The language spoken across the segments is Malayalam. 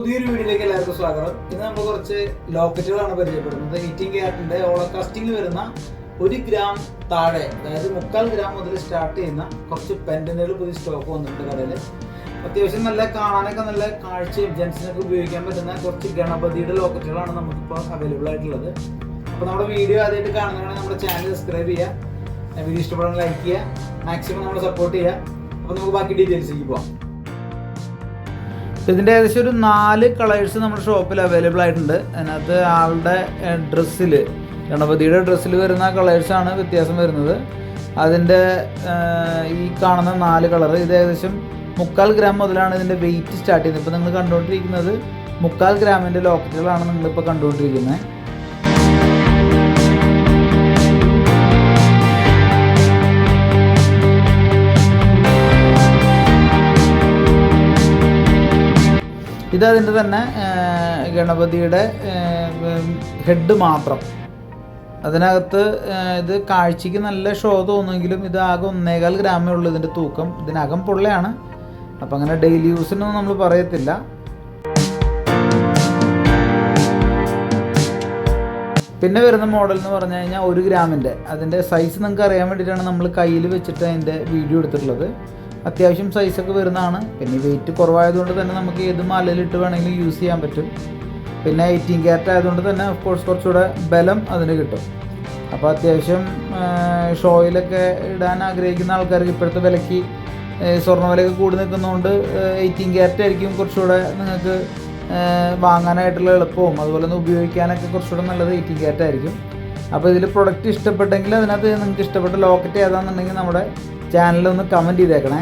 പുതിയൊരു വീഡിയോയിലേക്ക് എല്ലാവർക്കും സ്വാഗതം. ഇന്ന് നമ്മൾ കുറച്ച് ലോക്കറ്റുകളാണ് പരിചയപ്പെടുന്നത്. 18 ക്യാരറ്റിന്റെ ഓളോകാസ്റ്റിംഗിൽ വരുന്ന 1 ഗ്രാം താഴെ, അതായത് 3/4 ഗ്രാം മുതൽ സ്റ്റാർട്ട് ചെയ്യുന്ന കുറച്ച് പെൻഡന്റുകൾ പുതിയ സ്റ്റോക്ക് വന്നിട്ടുണ്ട് കടയിൽ. അത്യാവശ്യം നല്ല കാണാനൊക്കെ നല്ല കാഴ്ചയും ജെൻസിനൊക്കെ ഉപയോഗിക്കാൻ പറ്റുന്ന കുറച്ച് ഗണപതിയുടെ ലോക്കറ്റുകളാണ് നമുക്കിപ്പോൾ അവൈലബിൾ ആയിട്ടുള്ളത്. അപ്പോൾ നമ്മുടെ വീഡിയോ ആദ്യമായിട്ട് കാണുന്നതാണെങ്കിൽ നമ്മുടെ ചാനൽ സബ്സ്ക്രൈബ് ചെയ്യുക, വീഡിയോ ഇഷ്ടപ്പെടാൻ ലൈക്ക് ചെയ്യുക, മാക്സിമം നമ്മൾ സപ്പോർട്ട് ചെയ്യുക. അപ്പോൾ നമുക്ക് ബാക്കി ഡീറ്റെയിൽസിലേക്ക് പോകാം. ഇതിൻ്റെ ഏകദേശം ഒരു 4 കളേഴ്സ് നമ്മുടെ ഷോപ്പിൽ അവൈലബിൾ ആയിട്ടുണ്ട്. അതിനകത്ത് ആളുടെ ഡ്രസ്സിൽ, ഗണപതിയുടെ ഡ്രസ്സിൽ വരുന്ന കളേഴ്സാണ് വ്യത്യാസം വരുന്നത്. അതിൻ്റെ ഈ കാണുന്ന 4 കളർ, ഇത് ഏകദേശം 3/4 ഗ്രാം മുതലാണ് ഇതിൻ്റെ വെയിറ്റ് സ്റ്റാർട്ട് ചെയ്യുന്നത്. ഇപ്പോൾ നിങ്ങൾ കണ്ടുകൊണ്ടിരിക്കുന്നത് 3/4 ഗ്രാമിൻ്റെ ലോക്കറ്റുകളാണ് നിങ്ങളിപ്പോൾ കണ്ടുകൊണ്ടിരിക്കുന്നത്. ഇതതിൻ്റെ തന്നെ ഗണപതിയുടെ ഹെഡ് മാത്രം. അതിനകത്ത് ഇത് കാഴ്ചയ്ക്ക് നല്ല ഷോ തോന്നുമെങ്കിലും ഇത് ആകെ 1.25 ഗ്രാമേ ഉള്ളൂ ഇതിൻ്റെ തൂക്കം. ഇതിനകം പൊള്ളയാണ്, അപ്പം അങ്ങനെ ഡെയിലി യൂസിനൊന്നും നമ്മൾ പറയത്തില്ല. പിന്നെ വരുന്ന മോഡൽ എന്ന് പറഞ്ഞു കഴിഞ്ഞാൽ 1 ഗ്രാമിൻ്റെ, അതിൻ്റെ സൈസ് നിങ്ങൾക്ക് അറിയാൻ വേണ്ടിയിട്ടാണ് നമ്മൾ കയ്യിൽ വെച്ചിട്ട് അതിൻ്റെ വീഡിയോ എടുത്തിട്ടുള്ളത്. അത്യാവശ്യം സൈസൊക്കെ വരുന്നതാണ്. പിന്നെ വെയിറ്റ് കുറവായതുകൊണ്ട് തന്നെ നമുക്ക് ഏത് മാലയിലിട്ട് വേണമെങ്കിലും യൂസ് ചെയ്യാൻ പറ്റും. പിന്നെ 18 ക്യാരറ്റ് ആയതുകൊണ്ട് തന്നെ ഓഫ്കോഴ്സ് കുറച്ചുകൂടെ ബലം അതിന് കിട്ടും. അപ്പോൾ അത്യാവശ്യം ഷോയിലൊക്കെ ഇടാൻ ആഗ്രഹിക്കുന്ന ആൾക്കാർക്ക് ഇപ്പോഴത്തെ വിലയ്ക്ക് സ്വർണ്ണവിലയൊക്കെ കൂടി നിൽക്കുന്നതുകൊണ്ട് 18 ക്യാരറ്റ് ആയിരിക്കും കുറച്ചുകൂടെ നിങ്ങൾക്ക് വാങ്ങാനായിട്ടുള്ള എളുപ്പവും അതുപോലെ തന്നെ ഉപയോഗിക്കാനൊക്കെ കുറച്ചുകൂടെ നല്ലത് 18 ക്യാരറ്റ് ആയിരിക്കും. അപ്പോൾ ഇതിൽ പ്രൊഡക്റ്റ് ഇഷ്ടപ്പെട്ടെങ്കിൽ അതിനകത്ത് നിങ്ങൾക്ക് ഇഷ്ടപ്പെട്ട ലോക്കറ്റ് ഏതാണെന്നുണ്ടെങ്കിൽ നമ്മുടെ ചാനലൊന്ന് കമൻറ്റ് ചെയ്തേക്കണേ.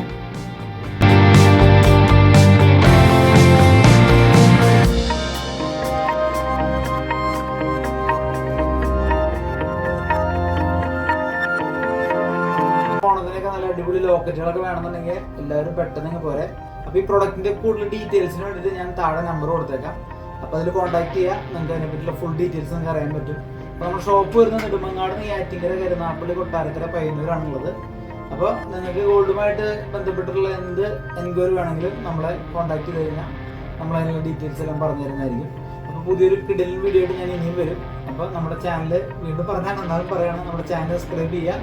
ഓണത്തിനൊക്കെ നല്ല അടിപൊളി ലോക്കറ്റുകളൊക്കെ വേണമെന്നുണ്ടെങ്കിൽ എല്ലാവരും പെട്ടെന്ന് പോരെ. അപ്പോൾ ഈ പ്രൊഡക്റ്റിൻ്റെ കൂടുതൽ ഡീറ്റെയിൽസിന് വേണ്ടിയിട്ട് ഞാൻ താഴെ നമ്പർ കൊടുത്തേക്കാം. അപ്പോൾ അതിൽ കോൺടാക്ട് ചെയ്യുക, നിങ്ങൾക്ക് അതിനെപ്പറ്റിയുള്ള ഫുൾ ഡീറ്റെയിൽസ് നിങ്ങൾക്ക് അറിയാൻ പറ്റും. അപ്പോൾ നമ്മുടെ ഷോപ്പ് വരുന്നത് നെടുമങ്ങാട്, നെയ്യാറ്റിൻകര, കരുനാഗപ്പള്ളി, കൊട്ടാരക്കര, പയ്യന്നൂരാണുള്ളത്. അപ്പോൾ നിങ്ങൾക്ക് ഗോൾഡുമായിട്ട് ബന്ധപ്പെട്ടിട്ടുള്ള എന്ത് എൻക്വയറി വേണമെങ്കിലും നമ്മളെ കോൺടാക്ട് ചെയ്ത് കഴിഞ്ഞാൽ നമ്മൾ അതിനുള്ള ഡീറ്റെയിൽസ് എല്ലാം പറഞ്ഞു തരുന്നതായിരിക്കും. അപ്പോൾ പുതിയൊരു കിടൽ വീഡിയോ ആയിട്ട് ഞാൻ ഇനിയും വരും. അപ്പോൾ നമ്മുടെ ചാനൽ വീണ്ടും പറഞ്ഞാൽ നന്നായി പറയുകയാണ്, നമ്മുടെ ചാനൽ സബ്സ്ക്രൈബ് ചെയ്യുക,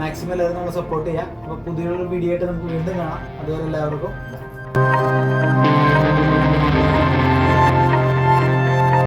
മാക്സിമം എല്ലാവരും നമ്മൾ സപ്പോർട്ട് ചെയ്യുക. അപ്പോൾ പുതിയൊരു വീഡിയോ ആയിട്ട് നമുക്ക് വീണ്ടും കാണാം. അതുവരെ എല്ലാവർക്കും